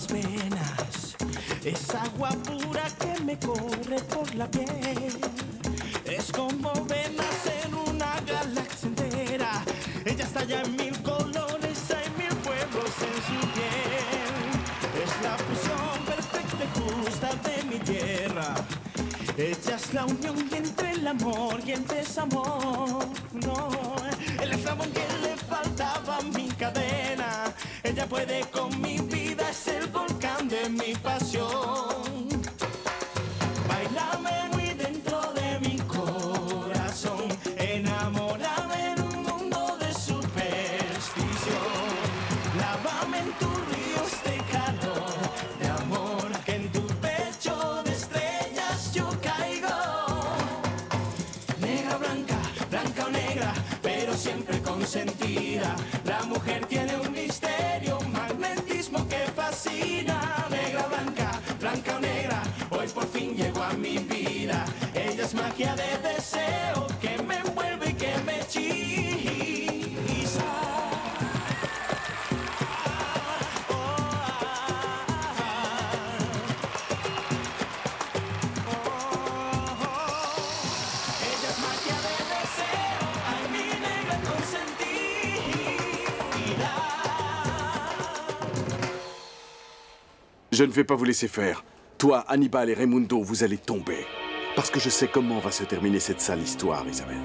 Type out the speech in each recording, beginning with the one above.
las venas, es agua pura que me corre por la piel. Es como venas en una galaxia entera. Ella estalla en mil colores, hay mil pueblos en su piel. Es la fusión perfecta y justa de mi tierra. Ella es la unión entre el amor y el desamor. No, el eslabón que le faltaba a mi cadena. Ella puede con mi vida, es el volcán de mi pasión. Bailame muy dentro de mi corazón, enamórame en un mundo de superstición. Lávame en tus ríos de calor, de amor, que en tu pecho de estrellas yo caigo. Negra, blanca, blanca o negra, pero siempre consentida. La mujer tiene un misterio, un magnetismo que fascina. Negra, blanca, blanca o negra, hoy por fin llegó a mi vida. Ella es magia de deseo que me envuelve y que me hechiza. Ella es magia de deseo, ay, mi negra consentida. Je ne vais pas vous laisser faire. Toi, Hannibal et Raimundo, vous allez tomber. Parce que je sais comment va se terminer cette sale histoire, Isabelle.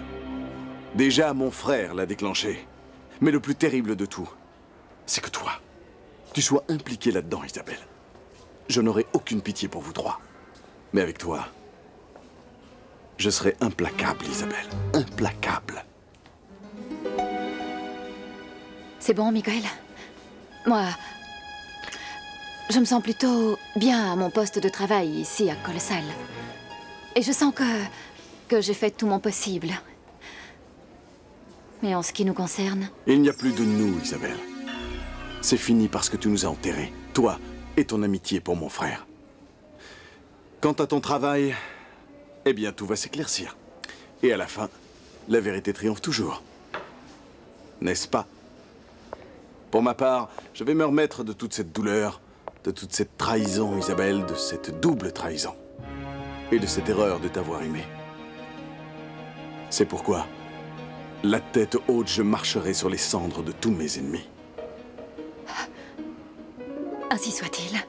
Déjà, mon frère l'a déclenché. Mais le plus terrible de tout, c'est que toi, tu sois impliqué là-dedans, Isabelle. Je n'aurai aucune pitié pour vous trois. Mais avec toi, je serai implacable, Isabelle. Implacable. C'est bon, Miguel. Moi, je me sens plutôt bien à mon poste de travail ici à Colossal. Et je sens que j'ai fait tout mon possible. Mais en ce qui nous concerne... Il n'y a plus de nous, Isabelle. C'est fini parce que tu nous as enterrés. Toi et ton amitié pour mon frère. Quant à ton travail, eh bien, tout va s'éclaircir. Et à la fin, la vérité triomphe toujours. N'est-ce pas? Pour ma part, je vais me remettre de toute cette douleur, de toute cette trahison, Isabelle, de cette double trahison. Et de cette erreur de t'avoir aimé. C'est pourquoi, la tête haute, je marcherai sur les cendres de tous mes ennemis. Ainsi soit-il.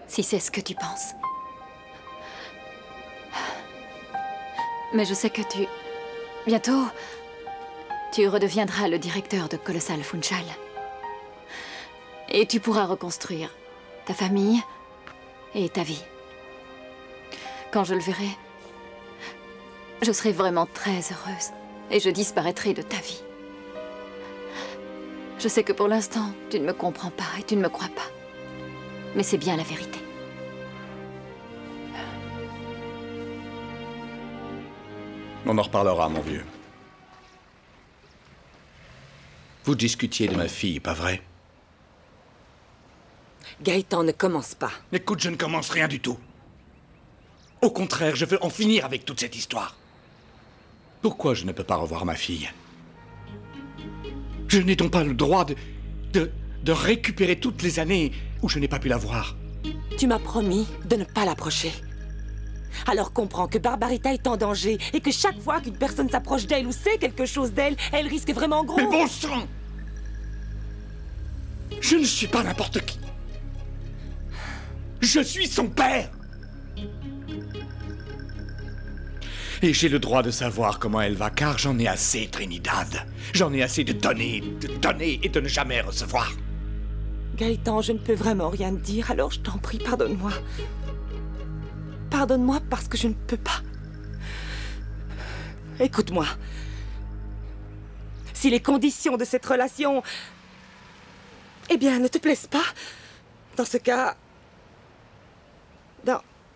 Si c'est ce que tu penses. Mais je sais que bientôt, tu redeviendras le directeur de Colossal Funchal. Et tu pourras reconstruire ta famille et ta vie. Quand je le verrai, je serai vraiment très heureuse et je disparaîtrai de ta vie. Je sais que pour l'instant, tu ne me comprends pas et tu ne me crois pas. Mais c'est bien la vérité. On en reparlera, mon vieux. Vous discutiez de ma fille, pas vrai? Gaëtan, ne commence pas. Écoute, je ne commence rien du tout. Au contraire, je veux en finir avec toute cette histoire. Pourquoi je ne peux pas revoir ma fille? Je n'ai donc pas le droit de récupérer toutes les années où je n'ai pas pu la voir. Tu m'as promis de ne pas l'approcher. Alors comprends que Barbarita est en danger et que chaque fois qu'une personne s'approche d'elle ou sait quelque chose d'elle, elle risque vraiment gros. Mais bon sang! Je ne suis pas n'importe qui. Je suis son père! Et j'ai le droit de savoir comment elle va, car j'en ai assez, Trinidad. J'en ai assez de donner et de ne jamais recevoir. Gaëtan, je ne peux vraiment rien te dire, alors je t'en prie, pardonne-moi. Pardonne-moi parce que je ne peux pas. Écoute-moi. Si les conditions de cette relation, eh bien, ne te plaisent pas, dans ce cas...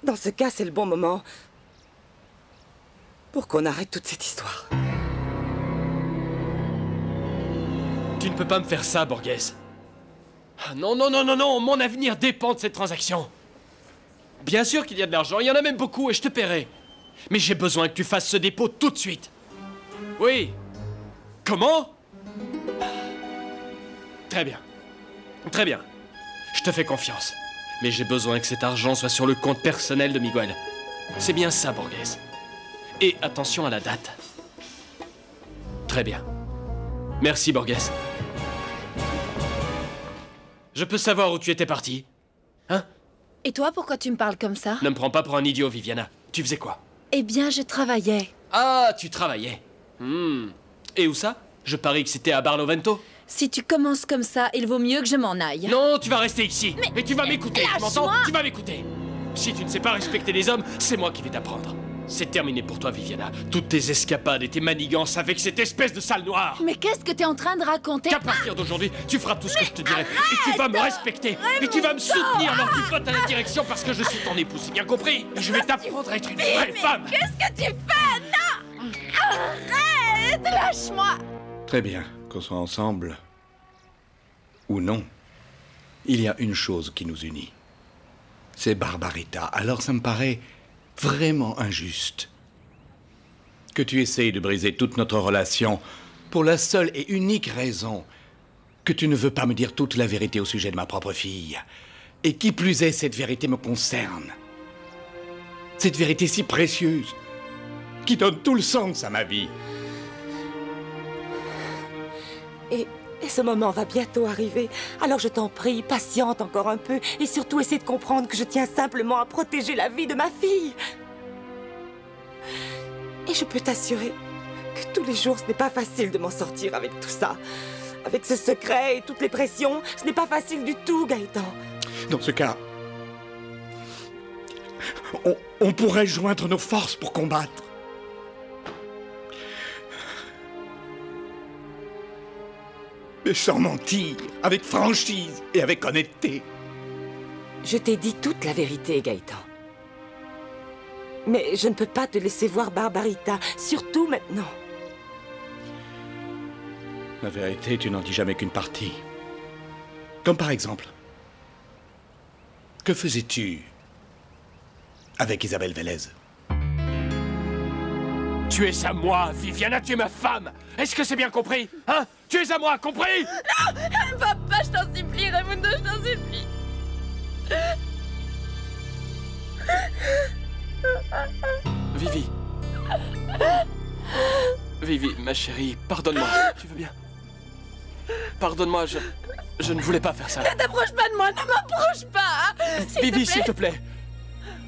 Dans ce cas, c'est le bon moment pour qu'on arrête toute cette histoire. Tu ne peux pas me faire ça, Borges. Ah, non, non, non, non, non, mon avenir dépend de cette transaction. Bien sûr qu'il y a de l'argent, il y en a même beaucoup et je te paierai. Mais j'ai besoin que tu fasses ce dépôt tout de suite. Oui. Comment? Très bien. Très bien. Je te fais confiance. Mais j'ai besoin que cet argent soit sur le compte personnel de Miguel. C'est bien ça, Borges. Et attention à la date. Très bien. Merci, Borges. Je peux savoir où tu étais parti? Hein? Et toi, pourquoi tu me parles comme ça? Ne me prends pas pour un idiot, Viviana. Tu faisais quoi? Eh bien, je travaillais. Ah, tu travaillais. Et où ça? Je parie que c'était à Barlovento. Si tu commences comme ça, il vaut mieux que je m'en aille. Non, tu vas rester ici. Et tu vas m'écouter, tu lâche-moi! m'entends? Tu vas m'écouter. Si tu ne sais pas respecter les hommes, c'est moi qui vais t'apprendre. C'est terminé pour toi, Viviana. Toutes tes escapades et tes manigances avec cette espèce de sale noire. Mais qu'est-ce que t'es en train de raconter? Qu'à partir d'aujourd'hui, tu feras tout ce que je te dirai. Et tu vas me respecter. Et tu vas me soutenir lors du vote à la direction parce que je suis ton épouse, c'est bien compris? Je vais t'apprendre à être une vraie femme. Qu'est-ce que tu fais? Non! Arrête! Lâche-moi! Très bien, qu'on soit ensemble ou non. Il y a une chose qui nous unit. C'est Barbarita. Alors ça me paraît vraiment injuste que tu essayes de briser toute notre relation pour la seule et unique raison que tu ne veux pas me dire toute la vérité au sujet de ma propre fille. Et qui plus est, cette vérité me concerne. Cette vérité si précieuse, qui donne tout le sens à ma vie. Et ce moment va bientôt arriver. Alors je t'en prie, patiente encore un peu. Et surtout, essaie de comprendre que je tiens simplement à protéger la vie de ma fille. Et je peux t'assurer que tous les jours, ce n'est pas facile de m'en sortir avec tout ça. Avec ce secret et toutes les pressions, ce n'est pas facile du tout, Gaëtan. Dans ce cas, on pourrait joindre nos forces pour combattre. Mais sans mentir, avec franchise et avec honnêteté. Je t'ai dit toute la vérité, Gaëtan. Mais je ne peux pas te laisser voir Barbarita, surtout maintenant. La vérité, tu n'en dis jamais qu'une partie. Comme par exemple, que faisais-tu avec Isabelle Vélez? Tu es à moi, Viviana, tu es ma femme. Est-ce que c'est bien compris? Hein? Tu es à moi, compris? Non! Papa, je t'en supplie, Raimundo, je t'en supplie. Vivi. Vivi, ma chérie, pardonne-moi. Tu veux bien? Pardonne-moi, je ne voulais pas faire ça. Ne t'approche pas de moi, ne m'approche pas! Vivi, s'il te plaît.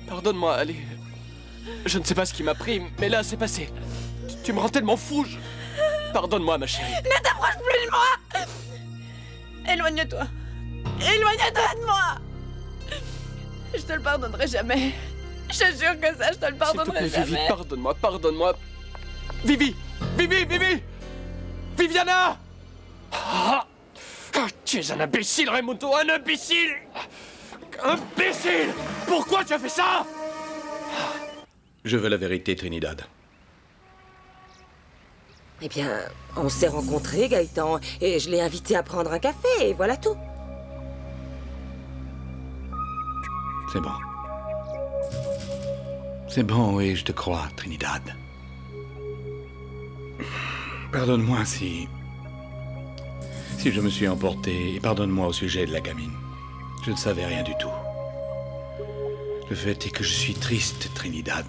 Pardonne-moi, allez. Je ne sais pas ce qui m'a pris, mais là, c'est passé. Tu me rends tellement fou. Pardonne-moi, ma chérie. Ne t'approche plus de moi! Éloigne-toi. Éloigne-toi de moi! Je te le pardonnerai jamais. Je te jure que ça, je te le pardonnerai s'il te plaît, jamais. Vivi, pardonne-moi, pardonne-moi. Vivi! Vivi, Vivi! Viviana! Ah, tu es un imbécile, Raimundo, un imbécile! Imbécile! Pourquoi tu as fait ça? Je veux la vérité, Trinidad. Eh bien, on s'est rencontrés, Gaëtan, et je l'ai invité à prendre un café, et voilà tout. C'est bon. C'est bon, oui, je te crois, Trinidad. Pardonne-moi si je me suis emporté, et pardonne-moi au sujet de la gamine. Je ne savais rien du tout. Le fait est que je suis triste, Trinidad.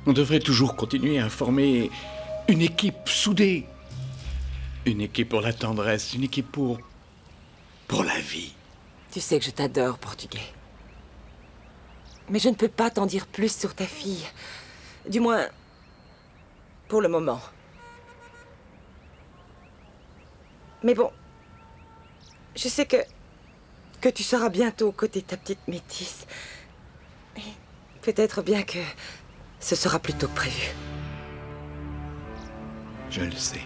On devrait toujours continuer à former une équipe soudée. Une équipe pour la tendresse, une équipe pour la vie. Tu sais que je t'adore, Portugais. Mais je ne peux pas t'en dire plus sur ta fille. Du moins, pour le moment. Mais bon, je sais que tu seras bientôt aux côtés de ta petite métisse. Et peut-être bien que ce sera plus tôt que prévu. Je le sais.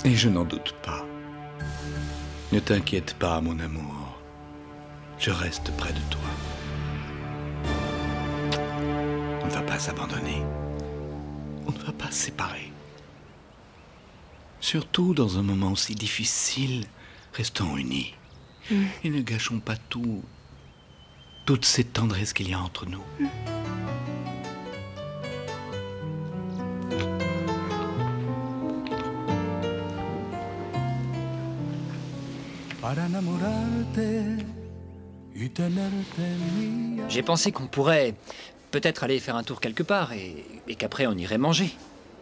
Et je n'en doute pas. Ne t'inquiète pas, mon amour. Je reste près de toi. On ne va pas s'abandonner. On ne va pas se séparer. Surtout dans un moment si difficile, restons unis. Et ne gâchons pas toute cette tendresse qu'il y a entre nous. J'ai pensé qu'on pourrait peut-être aller faire un tour quelque part et qu'après on irait manger.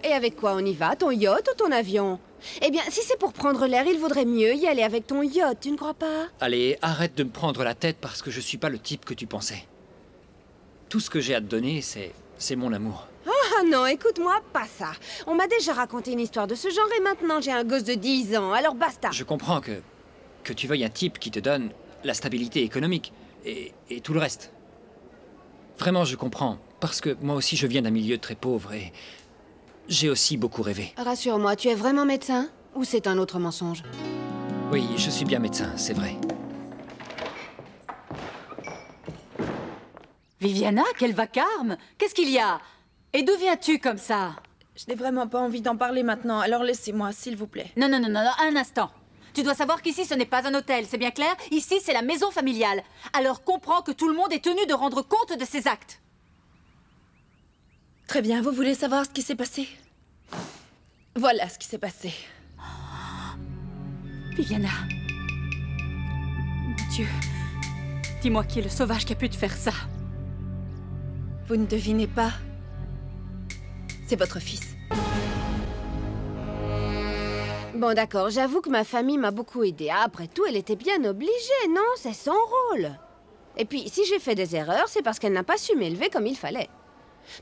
Et avec quoi on y va? Ton yacht ou ton avion? Eh bien, si c'est pour prendre l'air, il vaudrait mieux y aller avec ton yacht, tu ne crois pas? Allez, arrête de me prendre la tête parce que je suis pas le type que tu pensais. Tout ce que j'ai à te donner, c'est mon amour. Ah non, écoute-moi, pas ça. On m'a déjà raconté une histoire de ce genre et maintenant j'ai un gosse de 10 ans, alors basta. Je comprends que tu veuilles un type qui te donne la stabilité économique et tout le reste. Vraiment, je comprends, parce que moi aussi je viens d'un milieu très pauvre et j'ai aussi beaucoup rêvé. Rassure-moi, tu es vraiment médecin? Ou c'est un autre mensonge? Oui, je suis bien médecin, c'est vrai. Viviana, quel vacarme! Qu'est-ce qu'il y a? Et d'où viens-tu comme ça? Je n'ai vraiment pas envie d'en parler maintenant, alors laissez-moi, s'il vous plaît. Non, un instant. Tu dois savoir qu'ici, ce n'est pas un hôtel, c'est bien clair? Ici, c'est la maison familiale. Alors comprends que tout le monde est tenu de rendre compte de ses actes. Très bien, vous voulez savoir ce qui s'est passé? Voilà ce qui s'est passé. Viviana. Mon Dieu. Dis-moi qui est le sauvage qui a pu te faire ça. Vous ne devinez pas? C'est votre fils. Bon d'accord, j'avoue que ma famille m'a beaucoup aidée. Après tout, elle était bien obligée, non? C'est son rôle. Et puis, si j'ai fait des erreurs, c'est parce qu'elle n'a pas su m'élever comme il fallait.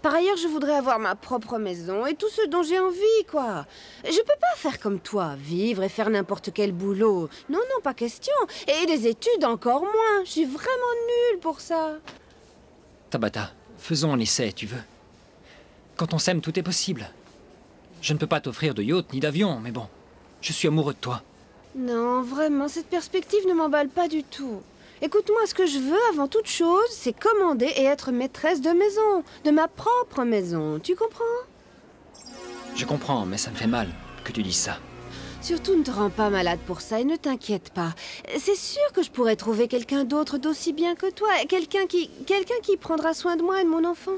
Par ailleurs, je voudrais avoir ma propre maison et tout ce dont j'ai envie, quoi. Je peux pas faire comme toi, vivre et faire n'importe quel boulot. Non, non, pas question. Et les études encore moins. Je suis vraiment nulle pour ça. Tabata, faisons un essai, tu veux. Quand on s'aime, tout est possible. Je ne peux pas t'offrir de yacht ni d'avion, mais bon, je suis amoureux de toi. Non, vraiment, cette perspective ne m'emballe pas du tout. Écoute-moi, ce que je veux avant toute chose, c'est commander et être maîtresse de maison. De ma propre maison, tu comprends? Je comprends, mais ça me fait mal que tu dises ça. Surtout ne te rends pas malade pour ça et ne t'inquiète pas. C'est sûr que je pourrais trouver quelqu'un d'autre d'aussi bien que toi. Quelqu'un qui prendra soin de moi et de mon enfant.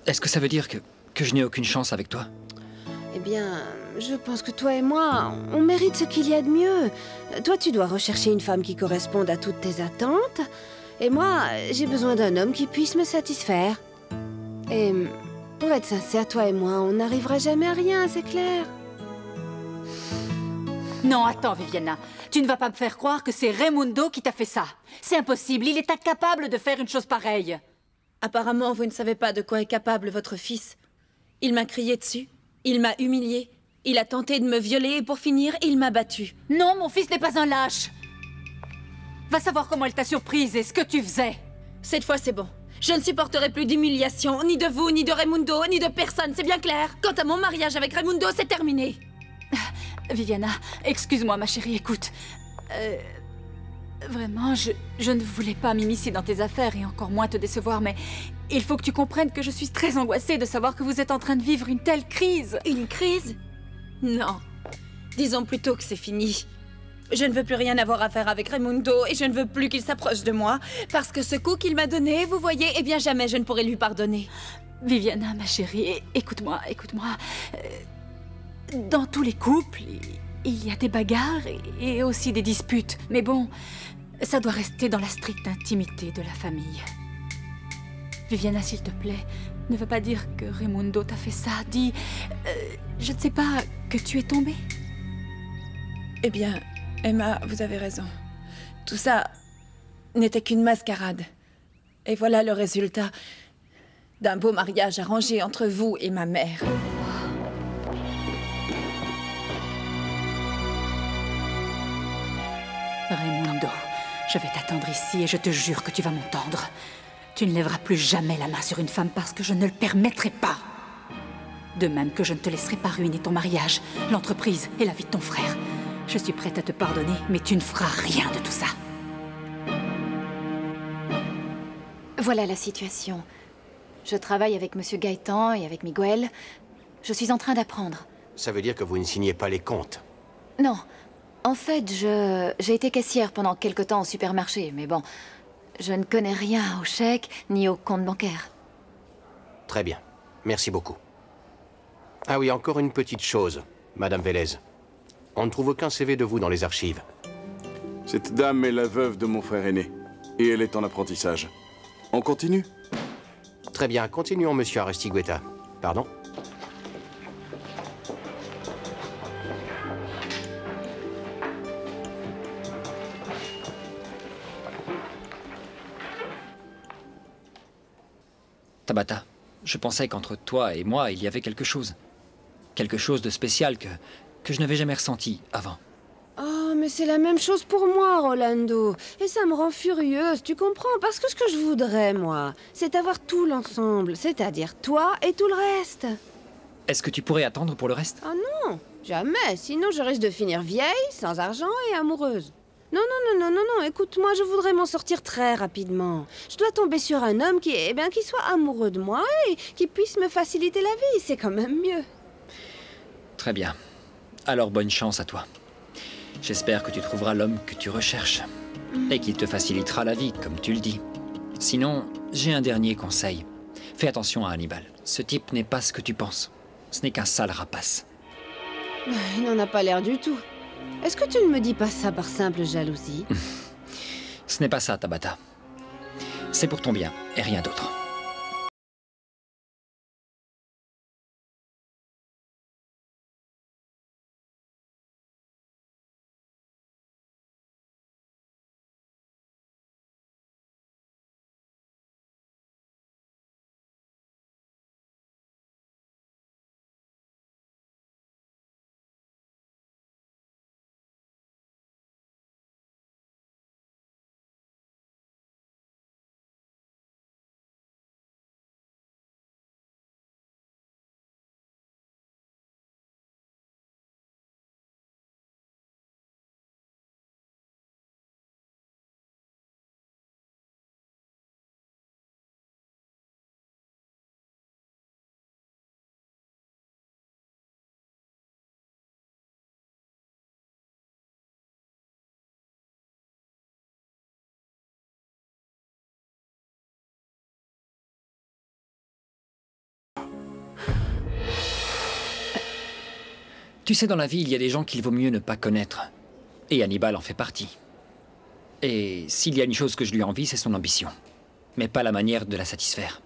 Est-ce que ça veut dire que je n'ai aucune chance avec toi? Eh bien, je pense que toi et moi, on mérite ce qu'il y a de mieux. Toi, tu dois rechercher une femme qui corresponde à toutes tes attentes. Et moi, j'ai besoin d'un homme qui puisse me satisfaire. Et pour être sincère, toi et moi, on n'arrivera jamais à rien, c'est clair. Non, attends, Viviana. Tu ne vas pas me faire croire que c'est Raimundo qui t'a fait ça. C'est impossible, il est incapable de faire une chose pareille. Apparemment, vous ne savez pas de quoi est capable votre fils. Il m'a crié dessus, il m'a humilié, il a tenté de me violer et pour finir, il m'a battue. Non, mon fils n'est pas un lâche. Va savoir comment elle t'a surprise et ce que tu faisais. Cette fois, c'est bon. Je ne supporterai plus d'humiliation, ni de vous, ni de Raimundo, ni de personne, c'est bien clair. Quant à mon mariage avec Raimundo, c'est terminé. Viviana, excuse-moi ma chérie, écoute. Vraiment, je ne voulais pas m'immiscer dans tes affaires et encore moins te décevoir, mais il faut que tu comprennes que je suis très angoissée de savoir que vous êtes en train de vivre une telle crise. Une crise? Non. Disons plutôt que c'est fini. Je ne veux plus rien avoir à faire avec Raimundo et je ne veux plus qu'il s'approche de moi parce que ce coup qu'il m'a donné, vous voyez, eh bien jamais je ne pourrai lui pardonner. Viviana, ma chérie, écoute-moi. Dans tous les couples, il y a des bagarres et aussi des disputes. Mais bon, ça doit rester dans la stricte intimité de la famille. Viviana, s'il te plaît, ne veux pas dire que Raimundo t'a fait ça. Dis, je ne sais pas, que tu es tombée. Eh bien, Emma, vous avez raison. Tout ça n'était qu'une mascarade. Et voilà le résultat d'un beau mariage arrangé entre vous et ma mère. Raimundo, je vais t'attendre ici et je te jure que tu vas m'entendre. Tu ne lèveras plus jamais la main sur une femme parce que je ne le permettrai pas. De même que je ne te laisserai pas ruiner ton mariage, l'entreprise et la vie de ton frère. Je suis prête à te pardonner, mais tu ne feras rien de tout ça. Voilà la situation. Je travaille avec Monsieur Gaëtan et avec Miguel. Je suis en train d'apprendre. Ça veut dire que vous ne signez pas les comptes? Non. En fait, j'ai été caissière pendant quelque temps au supermarché, mais bon, je ne connais rien aux chèques ni aux comptes bancaires. Très bien. Merci beaucoup. Ah oui, encore une petite chose, Madame Vélez. On ne trouve aucun CV de vous dans les archives. Cette dame est la veuve de mon frère aîné. Et elle est en apprentissage. On continue? Très bien, continuons, monsieur Aristigueta. Pardon? Tabata, je pensais qu'entre toi et moi, il y avait quelque chose. Quelque chose de spécial que je n'avais jamais ressenti avant. Oh, mais c'est la même chose pour moi, Rolando. Et ça me rend furieuse, tu comprends? Parce que ce que je voudrais, moi, c'est avoir tout l'ensemble. C'est-à-dire toi et tout le reste. Est-ce que tu pourrais attendre pour le reste? Ah non, jamais. Sinon, je risque de finir vieille, sans argent et amoureuse. Non, non, non, non, non, non. Écoute, moi, je voudrais m'en sortir très rapidement. Je dois tomber sur un homme qui soit amoureux de moi et qui puisse me faciliter la vie. C'est quand même mieux. Très bien. Alors, bonne chance à toi. J'espère que tu trouveras l'homme que tu recherches et qu'il te facilitera la vie, comme tu le dis. Sinon, j'ai un dernier conseil. Fais attention à Hannibal. Ce type n'est pas ce que tu penses. Ce n'est qu'un sale rapace. Il n'en a pas l'air du tout. Est-ce que tu ne me dis pas ça par simple jalousie? Ce n'est pas ça, Tabata. C'est pour ton bien et rien d'autre. Tu sais, dans la vie, il y a des gens qu'il vaut mieux ne pas connaître. Et Hannibal en fait partie. Et s'il y a une chose que je lui envie, c'est son ambition. Mais pas la manière de la satisfaire.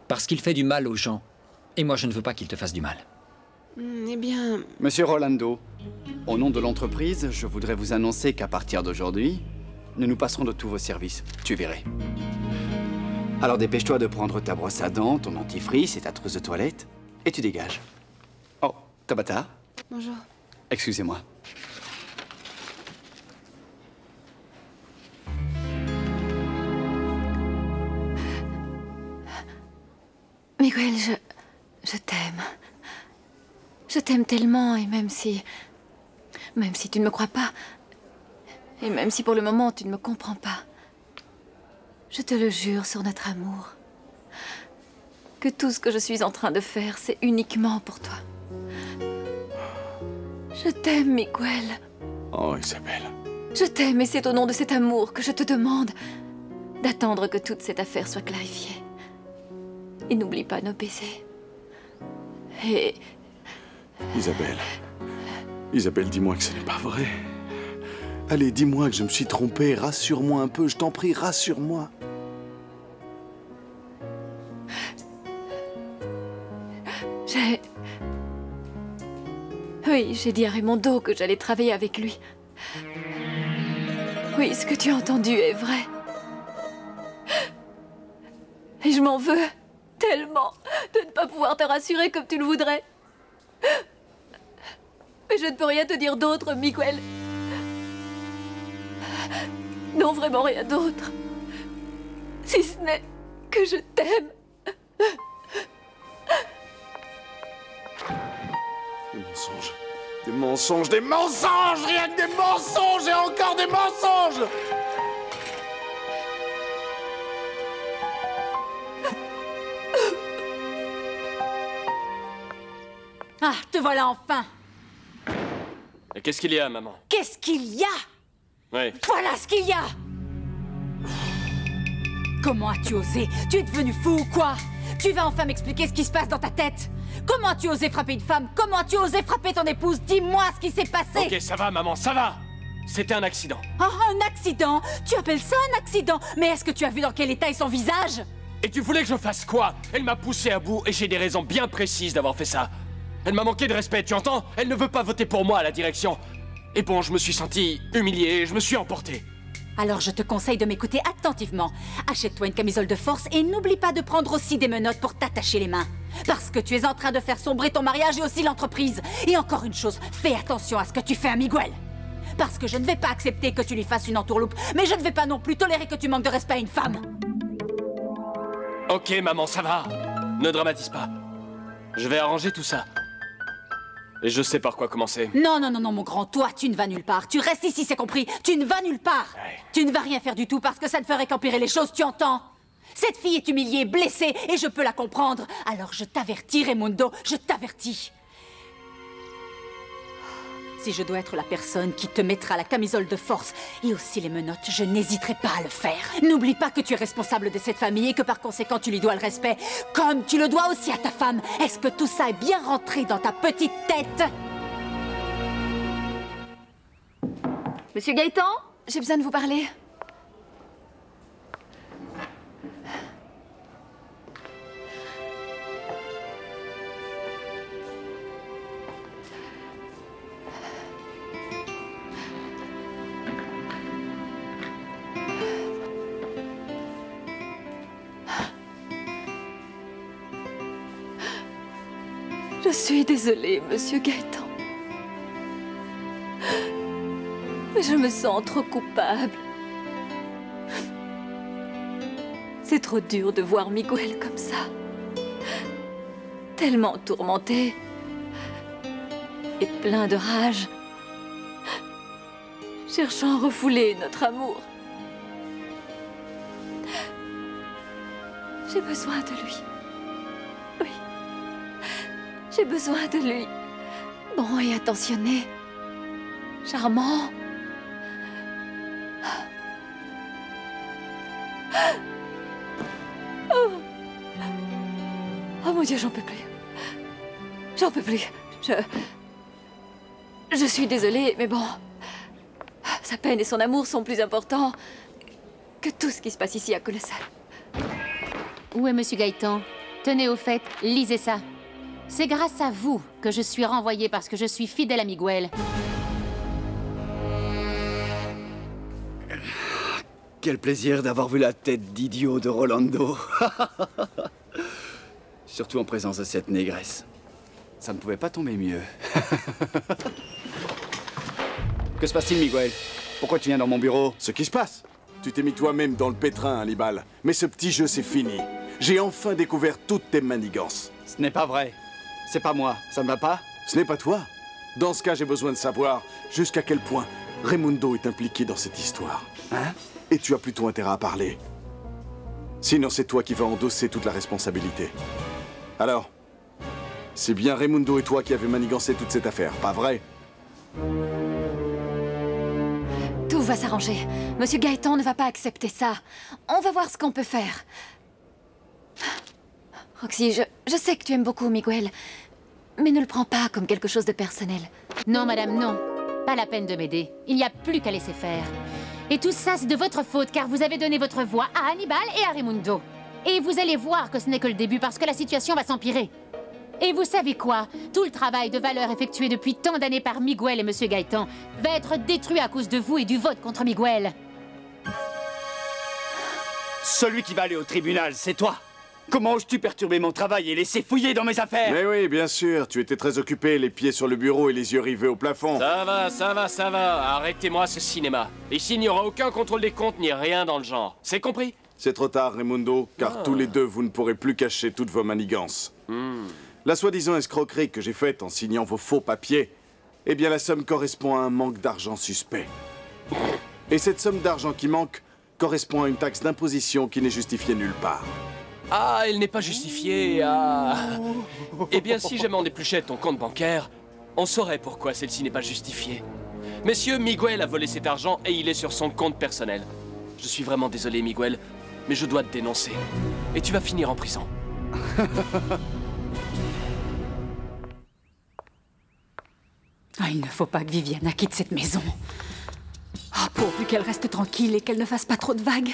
Parce qu'il fait du mal aux gens. Et moi, je ne veux pas qu'il te fasse du mal. Eh bien... Monsieur Rolando, au nom de l'entreprise, je voudrais vous annoncer qu'à partir d'aujourd'hui, nous nous passerons de tous vos services. Tu verrais. Alors dépêche-toi de prendre ta brosse à dents, ton dentifrice et ta trousse de toilette, et tu dégages. Oh, Tabata? Bonjour. Excusez-moi. Miguel, je t'aime. Je t'aime tellement, et même si tu ne me crois pas, et même si pour le moment tu ne me comprends pas, je te le jure sur notre amour, que tout ce que je suis en train de faire, c'est uniquement pour toi. Je t'aime, Miguel. Oh, Isabelle. Je t'aime, et c'est au nom de cet amour que je te demande d'attendre que toute cette affaire soit clarifiée. Et n'oublie pas nos baisers. Et... Isabelle. Isabelle, dis-moi que ce n'est pas vrai. Allez, dis-moi que je me suis trompé. Rassure-moi un peu, je t'en prie, rassure-moi. Oui, j'ai dit à Raimondo que j'allais travailler avec lui. Oui, ce que tu as entendu est vrai. Et je m'en veux tellement de ne pas pouvoir te rassurer comme tu le voudrais. Mais je ne peux rien te dire d'autre, Miguel. Non, vraiment rien d'autre. Si ce n'est que je t'aime. Des mensonges. Des mensonges, des mensonges! Rien que des mensonges et encore des mensonges! Ah, te voilà enfin! Et qu'est-ce qu'il y a, maman? Qu'est-ce qu'il y a? Oui. Voilà ce qu'il y a! Comment as-tu osé? Tu es devenu fou ou quoi? Tu vas enfin m'expliquer ce qui se passe dans ta tête? Comment as-tu osé frapper une femme? Comment as-tu osé frapper ton épouse? Dis-moi ce qui s'est passé! Ok, ça va, maman, ça va! C'était un accident. Oh, un accident? Tu appelles ça un accident? Mais est-ce que tu as vu dans quel état est son visage? Et tu voulais que je fasse quoi? Elle m'a poussé à bout et j'ai des raisons bien précises d'avoir fait ça. Elle m'a manqué de respect, tu entends? Elle ne veut pas voter pour moi à la direction. Et bon, je me suis senti humilié et je me suis emporté. Alors je te conseille de m'écouter attentivement. Achète-toi une camisole de force et n'oublie pas de prendre aussi des menottes pour t'attacher les mains. Parce que tu es en train de faire sombrer ton mariage et aussi l'entreprise. Et encore une chose, fais attention à ce que tu fais à Miguel. Parce que je ne vais pas accepter que tu lui fasses une entourloupe, mais je ne vais pas non plus tolérer que tu manques de respect à une femme. Ok, maman, ça va. Ne dramatise pas. Je vais arranger tout ça. Et je sais par quoi commencer. Non, non, non, non, mon grand, toi, tu ne vas nulle part. Tu restes ici, c'est compris. Tu ne vas nulle part. Ouais. Tu ne vas rien faire du tout parce que ça ne ferait qu'empirer les choses, tu entends? Cette fille est humiliée, blessée, et je peux la comprendre. Alors je t'avertis, Raimundo, je t'avertis. Si je dois être la personne qui te mettra la camisole de force et aussi les menottes, je n'hésiterai pas à le faire. N'oublie pas que tu es responsable de cette famille et que par conséquent tu lui dois le respect, comme tu le dois aussi à ta femme. Est-ce que tout ça est bien rentré dans ta petite tête? Monsieur Gaëtan, j'ai besoin de vous parler. Je suis désolée, monsieur Gaëtan. Mais je me sens trop coupable. C'est trop dur de voir Miguel comme ça. Tellement tourmenté. Et plein de rage. Cherchant à refouler notre amour. J'ai besoin de lui. Oui. J'ai besoin de lui. Bon et attentionné. Charmant. Oh, oh mon Dieu, j'en peux plus. J'en peux plus. Je suis désolée, mais bon... Sa peine et son amour sont plus importants que tout ce qui se passe ici à Colossal. Où est Monsieur Gaëtan? Tenez au fait, lisez ça. C'est grâce à vous que je suis renvoyée parce que je suis fidèle à Miguel. Quel plaisir d'avoir vu la tête d'idiot de Rolando. Surtout en présence de cette négresse. Ça ne pouvait pas tomber mieux. Que se passe-t-il, Miguel? Pourquoi tu viens dans mon bureau? Ce qui se passe? Tu t'es mis toi-même dans le pétrin, Hannibal. Mais ce petit jeu, c'est fini. J'ai enfin découvert toutes tes manigances. Ce n'est pas vrai. C'est pas moi. Ça ne va pas? Ce n'est pas toi. Dans ce cas, j'ai besoin de savoir jusqu'à quel point Raimundo est impliqué dans cette histoire. Hein? Et tu as plutôt intérêt à parler. Sinon, c'est toi qui vas endosser toute la responsabilité. Alors, c'est bien Raimundo et toi qui avez manigancé toute cette affaire, pas vrai? Tout va s'arranger. Monsieur Gaëtan ne va pas accepter ça. On va voir ce qu'on peut faire. Roxy, je sais que tu aimes beaucoup Miguel, mais ne le prends pas comme quelque chose de personnel. Non, madame, non. Pas la peine de m'aider. Il n'y a plus qu'à laisser faire. Et tout ça, c'est de votre faute, car vous avez donné votre voix à Hannibal et à Raimundo. Et vous allez voir que ce n'est que le début, parce que la situation va s'empirer. Et vous savez quoi? Tout le travail de valeur effectué depuis tant d'années par Miguel et Monsieur Gaëtan va être détruit à cause de vous et du vote contre Miguel. Celui qui va aller au tribunal, c'est toi. Comment oses-tu perturber mon travail et laisser fouiller dans mes affaires? Mais oui, bien sûr. Tu étais très occupé, les pieds sur le bureau et les yeux rivés au plafond. Ça va, ça va, ça va. Arrêtez-moi ce cinéma. Ici, il n'y aura aucun contrôle des comptes ni rien dans le genre. C'est compris? C'est trop tard, Raimundo, car tous les deux, vous ne pourrez plus cacher toutes vos manigances. La soi-disant escroquerie que j'ai faite en signant vos faux papiers, eh bien la somme correspond à un manque d'argent suspect. Et cette somme d'argent qui manque correspond à une taxe d'imposition qui n'est justifiée nulle part. Ah, elle n'est pas justifiée, ah... Eh bien, si jamais on épluchait ton compte bancaire, on saurait pourquoi celle-ci n'est pas justifiée. Messieurs, Miguel a volé cet argent et il est sur son compte personnel. Je suis vraiment désolé, Miguel, mais je dois te dénoncer. Et tu vas finir en prison. Ah, il ne faut pas que Viviana quitte cette maison. Oh, pourvu qu'elle reste tranquille et qu'elle ne fasse pas trop de vagues.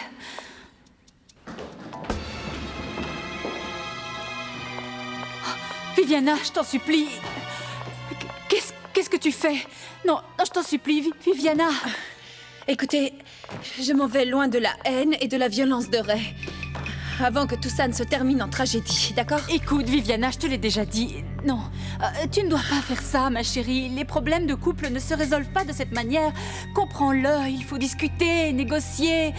Viviana, je t'en supplie. Qu'est-ce que tu fais? Non, je t'en supplie, Viviana. Écoutez, je m'en vais loin de la haine et de la violence de Ray. Avant que tout ça ne se termine en tragédie, d'accord? Écoute, Viviana, je te l'ai déjà dit. Non, tu ne dois pas faire ça, ma chérie. Les problèmes de couple ne se résolvent pas de cette manière. Comprends-le, il faut discuter, négocier.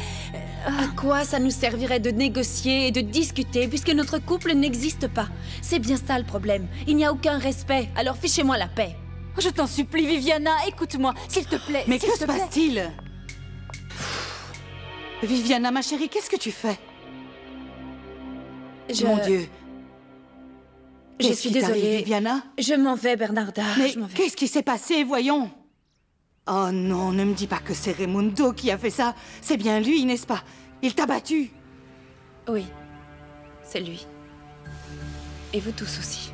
À quoi ça nous servirait de négocier et de discuter puisque notre couple n'existe pas? C'est bien ça le problème. Il n'y a aucun respect, alors fichez-moi la paix. Je t'en supplie, Viviana, écoute-moi, s'il te plaît. Mais que se passe-t-il? Viviana, ma chérie, qu'est-ce que tu fais? Mon Dieu. Je suis désolée, Viviana. Je m'en vais, Bernarda. Mais qu'est-ce qui s'est passé, voyons? Oh non, ne me dis pas que c'est Raimundo qui a fait ça. C'est bien lui, n'est-ce pas? Il t'a battu. Oui, c'est lui. Et vous tous aussi.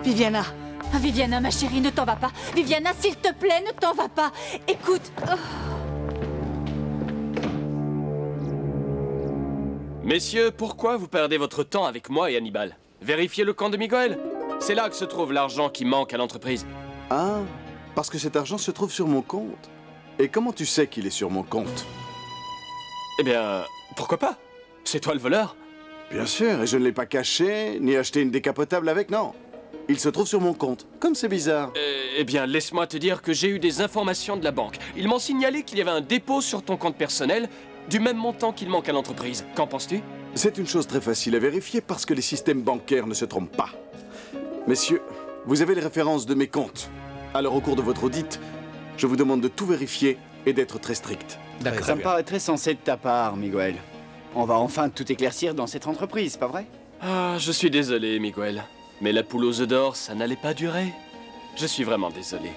Viviana. Viviana, ma chérie, ne t'en va pas. Viviana, s'il te plaît, ne t'en va pas. Écoute. Messieurs, pourquoi vous perdez votre temps avec moi et Hannibal? Vérifiez le camp de Miguel. C'est là que se trouve l'argent qui manque à l'entreprise. Ah, parce que cet argent se trouve sur mon compte. Et comment tu sais qu'il est sur mon compte? Eh bien, pourquoi pas? C'est toi le voleur? Bien sûr, et je ne l'ai pas caché, ni acheté une décapotable avec, non. Il se trouve sur mon compte. Comme c'est bizarre. Eh bien, laisse-moi te dire que j'ai eu des informations de la banque. Ils m'ont signalé qu'il y avait un dépôt sur ton compte personnel du même montant qu'il manque à l'entreprise. Qu'en penses-tu? C'est une chose très facile à vérifier parce que les systèmes bancaires ne se trompent pas. Messieurs, vous avez les références de mes comptes. Alors, au cours de votre audit, je vous demande de tout vérifier et d'être très strict. D'accord. Ça me paraît très sensé de ta part, Miguel. On va enfin tout éclaircir dans cette entreprise, pas vrai? Ah, je suis désolé, Miguel. Mais la poule aux œufs d'or, ça n'allait pas durer. Je suis vraiment désolé.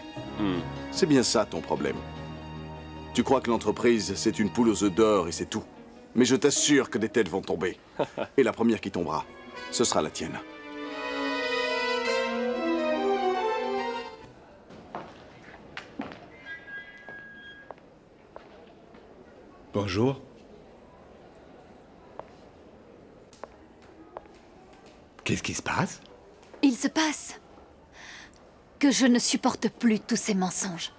C'est bien ça ton problème. Tu crois que l'entreprise, c'est une poule aux œufs d'or et c'est tout. Mais je t'assure que des têtes vont tomber. Et la première qui tombera, ce sera la tienne. Bonjour. Qu'est-ce qui se passe? Il se passe que je ne supporte plus tous ces mensonges.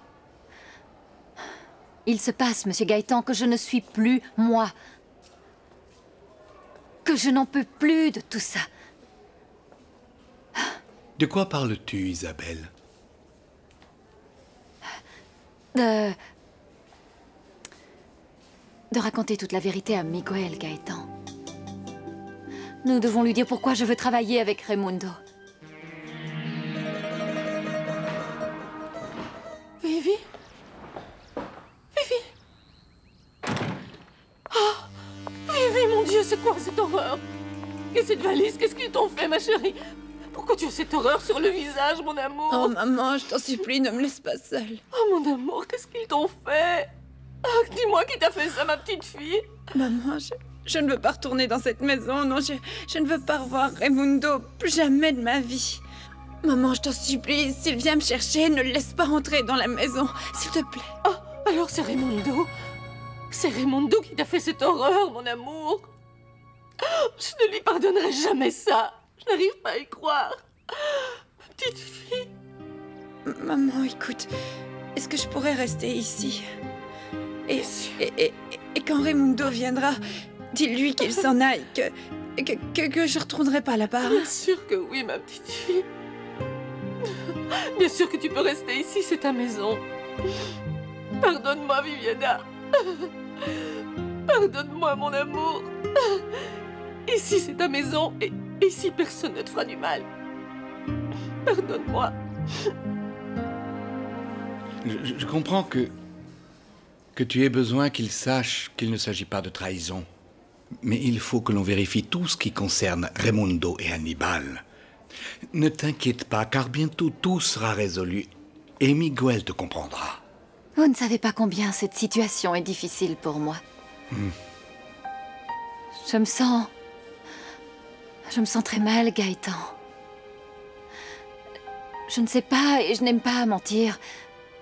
Il se passe, Monsieur Gaëtan, que je ne suis plus moi. Que je n'en peux plus de tout ça. De quoi parles-tu, Isabelle? De raconter toute la vérité à Miguel, Gaëtan. Nous devons lui dire pourquoi je veux travailler avec Raimundo. Vivi? Vivi? Oh! Vivi, mon Dieu, c'est quoi cette horreur? Et cette valise, qu'est-ce qu'ils t'ont fait, ma chérie? Pourquoi tu as cette horreur sur le visage, mon amour? Oh, maman, je t'en supplie, ne me laisse pas seule. Oh, mon amour, qu'est-ce qu'ils t'ont fait? Oh, dis-moi qui t'a fait ça, ma petite fille. Maman, je ne veux pas retourner dans cette maison. Non, je ne veux pas revoir Raimundo plus jamais de ma vie. Maman, je t'en supplie, s'il vient me chercher, ne le laisse pas entrer dans la maison, s'il te plaît. Oh, alors c'est Raimundo? C'est Raimundo qui t'a fait cette horreur, mon amour. Je ne lui pardonnerai jamais ça. Je n'arrive pas à y croire. Ma petite fille. Maman, écoute, est-ce que je pourrais rester ici? Et quand Raimundo viendra, dis-lui qu'il s'en aille, que je ne retournerai pas là-bas. Bien sûr que oui, ma petite fille. Bien sûr que tu peux rester ici, c'est ta maison. Pardonne-moi, Viviana. Pardonne-moi, mon amour. Ici, c'est ta maison, et ici, personne ne te fera du mal. Pardonne-moi. Je comprends que tu aies besoin qu'il sache qu'il ne s'agit pas de trahison. Mais il faut que l'on vérifie tout ce qui concerne Raimundo et Hannibal. Ne t'inquiète pas, car bientôt tout sera résolu. Et Miguel te comprendra. Vous ne savez pas combien cette situation est difficile pour moi. Je me sens très mal, Gaëtan. Je ne sais pas et je n'aime pas mentir.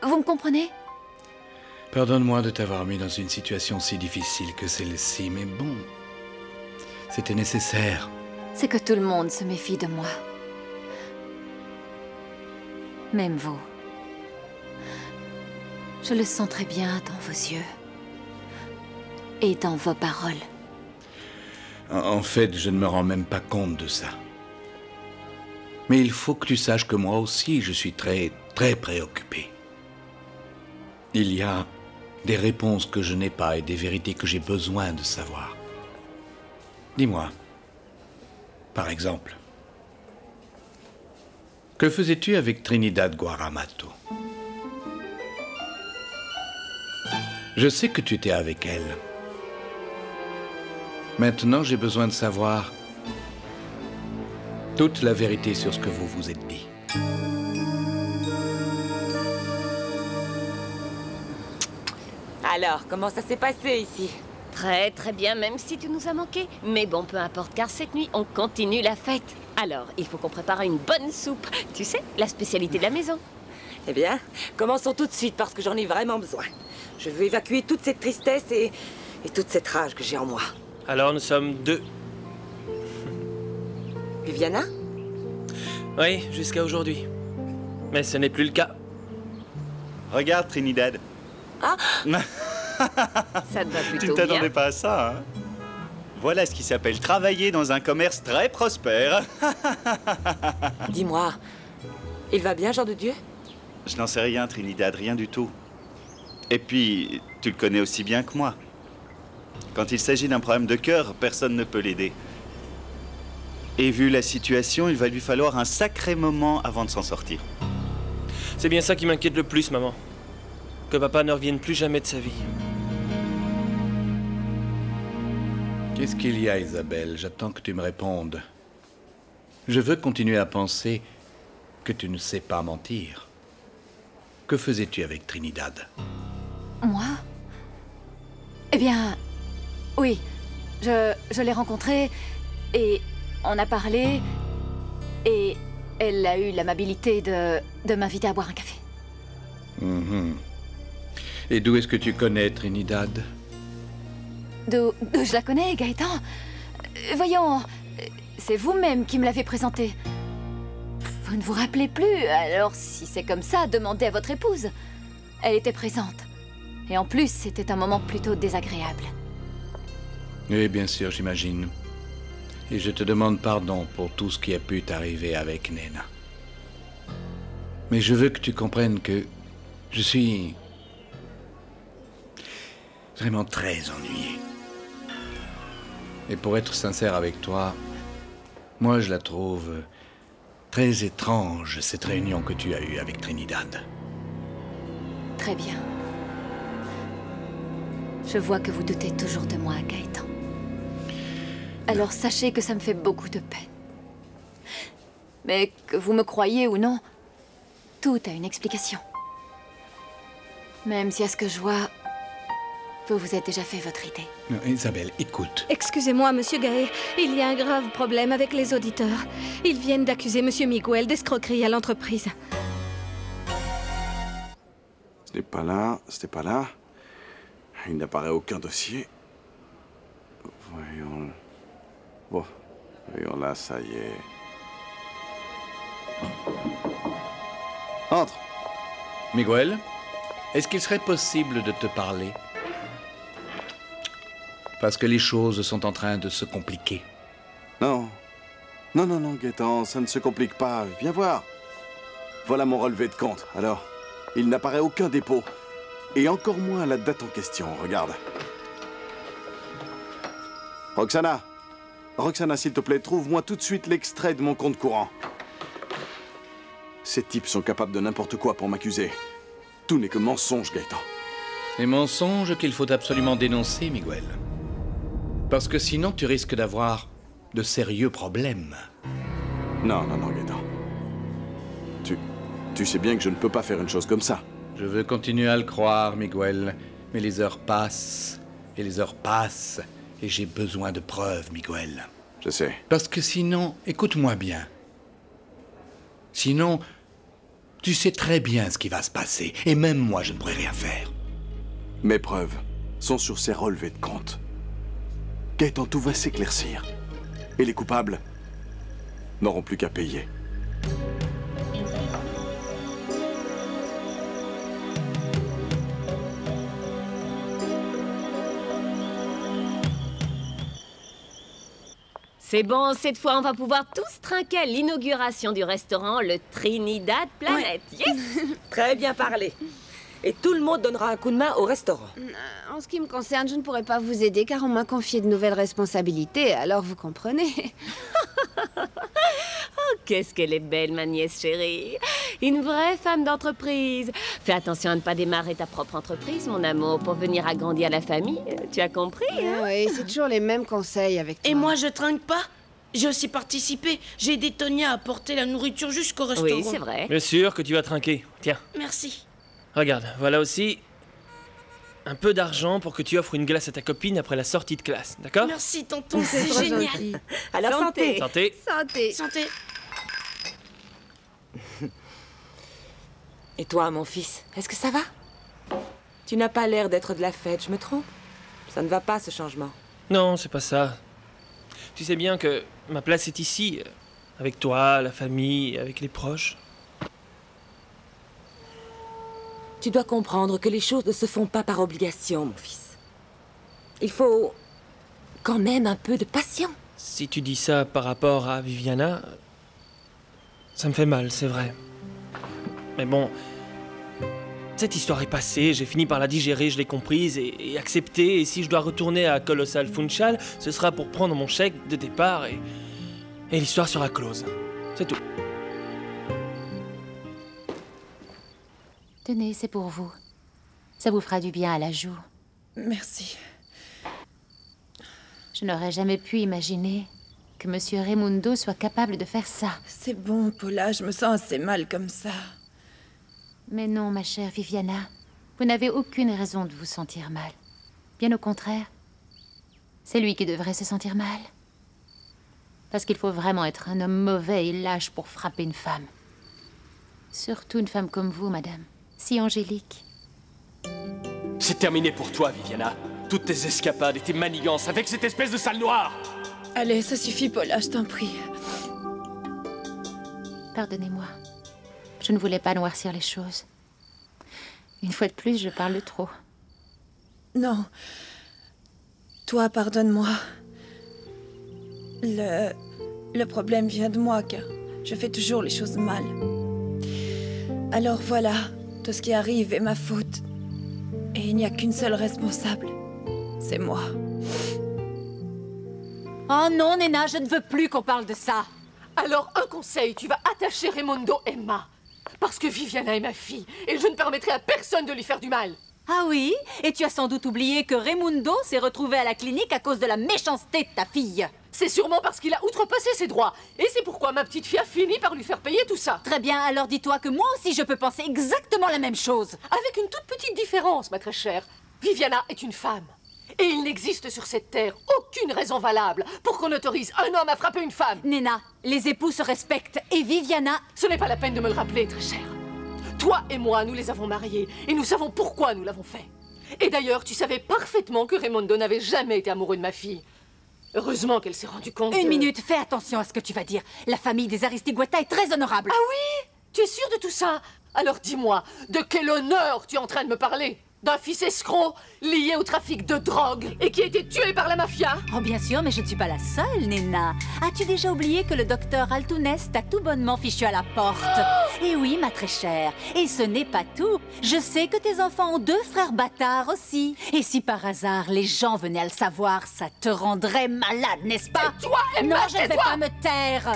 Vous me comprenez? Pardonne-moi de t'avoir mis dans une situation si difficile que celle-ci, mais bon, c'était nécessaire. C'est que tout le monde se méfie de moi. Même vous. Je le sens très bien dans vos yeux. Et dans vos paroles. En fait, je ne me rends même pas compte de ça. Mais il faut que tu saches que moi aussi, je suis très préoccupé. Il y a des réponses que je n'ai pas et des vérités que j'ai besoin de savoir. Dis-moi, par exemple, que faisais-tu avec Trinidad Guaramato? Je sais que tu étais avec elle. Maintenant, j'ai besoin de savoir toute la vérité sur ce que vous vous êtes dit. Alors, comment ça s'est passé ici? Très très bien, même si tu nous as manqué. Mais bon, peu importe, car cette nuit, on continue la fête. Alors, il faut qu'on prépare une bonne soupe. Tu sais, la spécialité de la maison. Eh bien, commençons tout de suite parce que j'en ai vraiment besoin. Je veux évacuer toute cette tristesse et toute cette rage que j'ai en moi. Alors, nous sommes 2. Viviana? Oui, jusqu'à aujourd'hui. Mais ce n'est plus le cas. Regarde, Trinidad. Ah! Ça te va plutôt bien. Tu ne t'attendais pas à ça, hein? Voilà ce qui s'appelle travailler dans un commerce très prospère. Dis-moi, il va bien, Jean de Dieu? Je n'en sais rien, Trinidad, rien du tout. Et puis, tu le connais aussi bien que moi. Quand il s'agit d'un problème de cœur, personne ne peut l'aider. Et vu la situation, il va lui falloir un sacré moment avant de s'en sortir. C'est bien ça qui m'inquiète le plus, maman. Que papa ne revienne plus jamais de sa vie. Qu'est-ce qu'il y a, Isabelle? J'attends que tu me répondes. Je veux continuer à penser que tu ne sais pas mentir. Que faisais-tu avec Trinidad? Moi? Eh bien, oui. Je l'ai rencontrée et on a parlé et elle a eu l'amabilité de m'inviter à boire un café. Et d'où est-ce que tu connais Trinidad? D'où je la connais, Gaëtan? Voyons, c'est vous-même qui me l'avez présentée. Vous ne vous rappelez plus, alors si c'est comme ça, demandez à votre épouse. Elle était présente. Et en plus, c'était un moment plutôt désagréable. Oui, bien sûr, j'imagine. Et je te demande pardon pour tout ce qui a pu t'arriver avec Nena. Mais je veux que tu comprennes que je suis vraiment très ennuyé. Et pour être sincère avec toi, moi je la trouve très étrange, cette réunion que tu as eue avec Trinidad. Très bien. Je vois que vous doutez toujours de moi, Gaëtan. Alors sachez que ça me fait beaucoup de peine. Mais que vous me croyez ou non, tout a une explication. Même si à ce que je vois, vous vous êtes déjà fait votre idée. Non, Isabelle, écoute. Excusez-moi, Monsieur Gaët, il y a un grave problème avec les auditeurs. Ils viennent d'accuser Monsieur Miguel d'escroquerie à l'entreprise. Ce n'est pas là, c'était pas là. Il n'apparaît aucun dossier. Voyons... Bon, voyons là, ça y est. Entre. Miguel, est-ce qu'il serait possible de te parler? Parce que les choses sont en train de se compliquer. Non. Non, Gaëtan, ça ne se complique pas. Viens voir. Voilà mon relevé de compte. Alors, il n'apparaît aucun dépôt. Et encore moins la date en question. Regarde. Roxana, s'il te plaît, trouve-moi tout de suite l'extrait de mon compte courant. Ces types sont capables de n'importe quoi pour m'accuser. Tout n'est que mensonge, Gaëtan. Les mensonges qu'il faut absolument dénoncer, Miguel. Parce que sinon, tu risques d'avoir de sérieux problèmes. Non, Gaëtan. Tu sais bien que je ne peux pas faire une chose comme ça. Je veux continuer à le croire, Miguel. Mais les heures passent, et les heures passent, et j'ai besoin de preuves, Miguel. Je sais. Parce que sinon, écoute-moi bien. Sinon, tu sais très bien ce qui va se passer, et même moi, je ne pourrai rien faire. Mes preuves sont sur ces relevés de compte. Gaëtan, tout va s'éclaircir. Et les coupables n'auront plus qu'à payer. C'est bon, cette fois on va pouvoir tous trinquer à l'inauguration du restaurant, le Trinidad Planet. Yes. Très bien parlé. Et tout le monde donnera un coup de main au restaurant. En ce qui me concerne, je ne pourrais pas vous aider car on m'a confié de nouvelles responsabilités, alors vous comprenez. Oh, qu'est-ce qu'elle est belle, ma nièce chérie. Une vraie femme d'entreprise. Fais attention à ne pas démarrer ta propre entreprise, mon amour, pour venir agrandir la famille. Tu as compris, hein? Oui, c'est toujours les mêmes conseils avec toi. Et moi, je trinque pas. J'ai aussi participé. J'ai aidé Tonya à porter la nourriture jusqu'au restaurant. Oui, c'est vrai. Bien sûr que tu vas trinquer. Tiens. Merci. Regarde, voilà aussi un peu d'argent pour que tu offres une glace à ta copine après la sortie de classe, d'accord? Merci, tonton, c'est génial. Gentil. Alors, santé. Santé. Santé. Santé. Et toi, mon fils, est-ce que ça va? Tu n'as pas l'air d'être de la fête, je me trompe? Ça ne va pas, ce changement. Non, c'est pas ça. Tu sais bien que ma place est ici, avec toi, la famille, avec les proches. Tu dois comprendre que les choses ne se font pas par obligation, mon fils. Il faut quand même un peu de patience. Si tu dis ça par rapport à Viviana, ça me fait mal, c'est vrai. Mais bon, cette histoire est passée, j'ai fini par la digérer, je l'ai comprise et acceptée. Et si je dois retourner à Colossal Funchal, ce sera pour prendre mon chèque de départ et l'histoire sera close. C'est tout. Tenez, c'est pour vous. Ça vous fera du bien à la joue. Merci. Je n'aurais jamais pu imaginer que Monsieur Raimundo soit capable de faire ça. C'est bon, Paula, je me sens assez mal comme ça. Mais non, ma chère Viviana. Vous n'avez aucune raison de vous sentir mal. Bien au contraire. C'est lui qui devrait se sentir mal. Parce qu'il faut vraiment être un homme mauvais et lâche pour frapper une femme. Surtout une femme comme vous, madame. Si angélique. C'est terminé pour toi, Viviana. Toutes tes escapades et tes manigances avec cette espèce de sale noire. Allez, ça suffit, Paula, je t'en prie. Pardonnez-moi. Je ne voulais pas noircir les choses. Une fois de plus, je parle trop. Non. Toi, pardonne-moi. Le problème vient de moi, car je fais toujours les choses mal. Alors voilà, tout ce qui arrive est ma faute. Et il n'y a qu'une seule responsable. C'est moi. Oh non, Nena, je ne veux plus qu'on parle de ça. Alors, un conseil, tu vas attacher Raimundo Emma. Parce que Viviana est ma fille, et je ne permettrai à personne de lui faire du mal. Ah oui? Et tu as sans doute oublié que Raimundo s'est retrouvé à la clinique à cause de la méchanceté de ta fille. C'est sûrement parce qu'il a outrepassé ses droits. Et c'est pourquoi ma petite fille a fini par lui faire payer tout ça. Très bien, alors dis-toi que moi aussi je peux penser exactement la même chose. Avec une toute petite différence, ma très chère. Viviana est une femme. Et il n'existe sur cette terre aucune raison valable pour qu'on autorise un homme à frapper une femme. Nena, les époux se respectent et Viviana... Ce n'est pas la peine de me le rappeler, très chère. Toi et moi, nous les avons mariés et nous savons pourquoi nous l'avons fait. Et d'ailleurs, tu savais parfaitement que Raimundo n'avait jamais été amoureux de ma fille. Heureusement qu'elle s'est rendue compte Une minute, fais attention à ce que tu vas dire. La famille des Aristigueta est très honorable. Ah oui? Tu es sûre de tout ça? Alors dis-moi, de quel honneur tu es en train de me parler? D'un fils escroc, lié au trafic de drogue, et qui a été tué par la mafia? Oh bien sûr, mais je ne suis pas la seule, Nena. As-tu déjà oublié que le docteur Altunes t'a tout bonnement fichu à la porte? Et oui, ma très chère, et ce n'est pas tout. Je sais que tes enfants ont 2 frères bâtards aussi. Et si par hasard les gens venaient à le savoir, ça te rendrait malade, n'est-ce pas? Tais-toi, Emma, non, je ne vais pas me taire.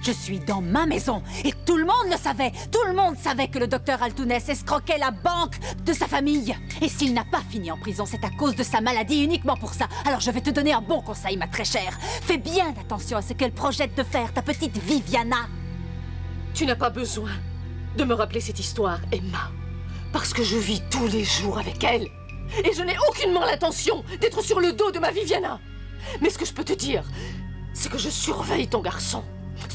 Je suis dans ma maison et tout le monde le savait. Tout le monde savait que le docteur Altunes escroquait la banque de sa famille. Et s'il n'a pas fini en prison, c'est à cause de sa maladie, uniquement pour ça. Alors je vais te donner un bon conseil, ma très chère. Fais bien attention à ce qu'elle projette de faire, ta petite Viviana. Tu n'as pas besoin de me rappeler cette histoire, Emma. Parce que je vis tous les jours avec elle. Et je n'ai aucunement l'intention d'être sur le dos de ma Viviana. Mais ce que je peux te dire, c'est que je surveille ton garçon.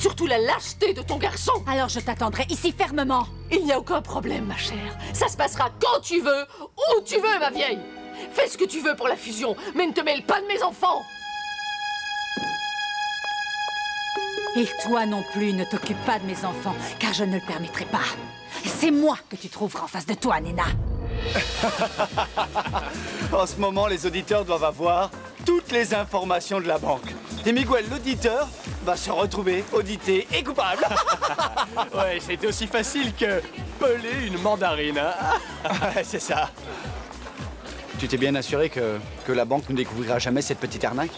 surtout la lâcheté de ton garçon. Alors je t'attendrai ici fermement. Il n'y a aucun problème, ma chère. Ça se passera quand tu veux, où tu veux, ma vieille. Fais ce que tu veux pour la fusion, mais ne te mêle pas de mes enfants. Et toi non plus, ne t'occupe pas de mes enfants, car je ne le permettrai pas. C'est moi que tu trouveras en face de toi, Nena. En ce moment, les auditeurs doivent avoir toutes les informations de la banque. Et Miguel, l'auditeur, va se retrouver audité et coupable. Ouais, c'était aussi facile que peler une mandarine, hein. Ouais, c'est ça. Tu t'es bien assuré que la banque ne découvrira jamais cette petite arnaque?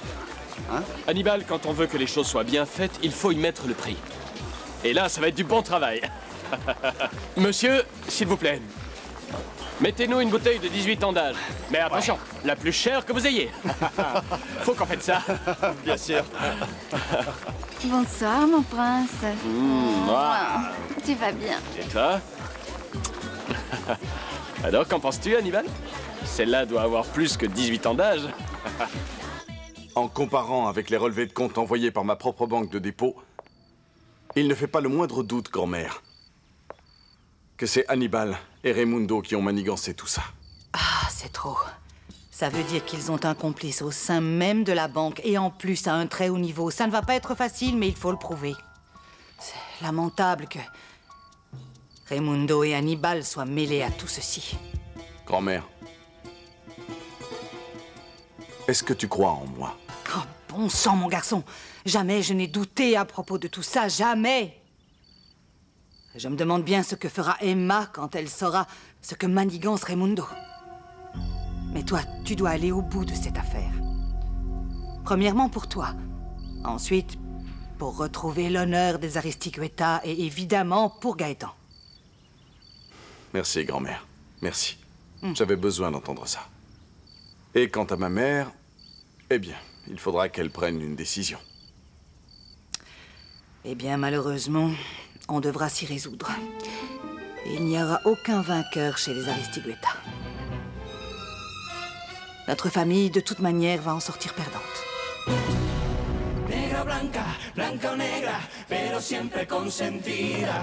Hein? Hannibal, quand on veut que les choses soient bien faites, il faut y mettre le prix. Et là, ça va être du bon travail. Monsieur, s'il vous plaît, mettez-nous une bouteille de 18 ans d'âge. Mais attention, la plus chère que vous ayez. Faut qu'on fasse ça. Bien sûr. Bonsoir, mon prince. Wow. Tu vas bien. Et toi? Alors, qu'en penses-tu, Hannibal? Celle-là doit avoir plus que 18 ans d'âge. En comparant avec les relevés de compte envoyés par ma propre banque de dépôt, il ne fait pas le moindre doute, grand-mère, que c'est Hannibal et Raimundo qui ont manigancé tout ça. Ah, c'est trop. Ça veut dire qu'ils ont un complice au sein même de la banque, et en plus à un très haut niveau. Ça ne va pas être facile, mais il faut le prouver. C'est lamentable que Raimundo et Hannibal soient mêlés à tout ceci. Grand-mère, est-ce que tu crois en moi? Oh, bon sang, mon garçon. Jamais je n'ai douté à propos de tout ça, jamais. Je me demande bien ce que fera Emma quand elle saura ce que manigance Raimundo. Mais toi, tu dois aller au bout de cette affaire. Premièrement pour toi. Ensuite, pour retrouver l'honneur des Aristicueta et évidemment pour Gaëtan. Merci, grand-mère. Merci. J'avais besoin d'entendre ça. Et quant à ma mère, eh bien, il faudra qu'elle prenne une décision. Eh bien, malheureusement, on devra s'y résoudre. Il n'y aura aucun vainqueur chez les Aristicueta. Notre famille, de toute manière, va en sortir perdante. Negra blanca, blanca o negra, pero siempre consentida.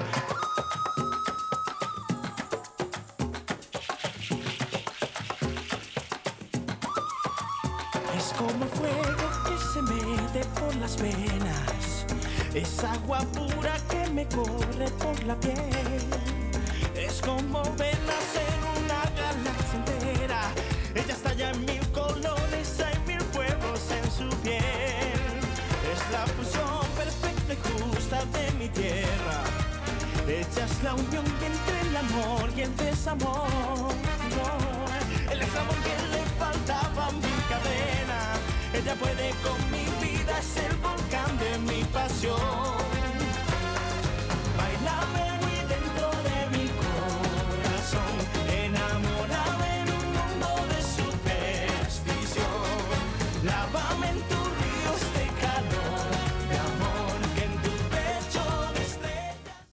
Es como fuego que se mete por las venas. Es agua pura que me corre por la piel. Es como verlas en una galaxia entera. Ella estalla en mil colores, hay mil fuegos en su piel. Es la fusión perfecta y justa de mi tierra. Ella es la unión entre el amor y el desamor. No, el desamor que le faltaba a mi cadena. Ella puede conmigo.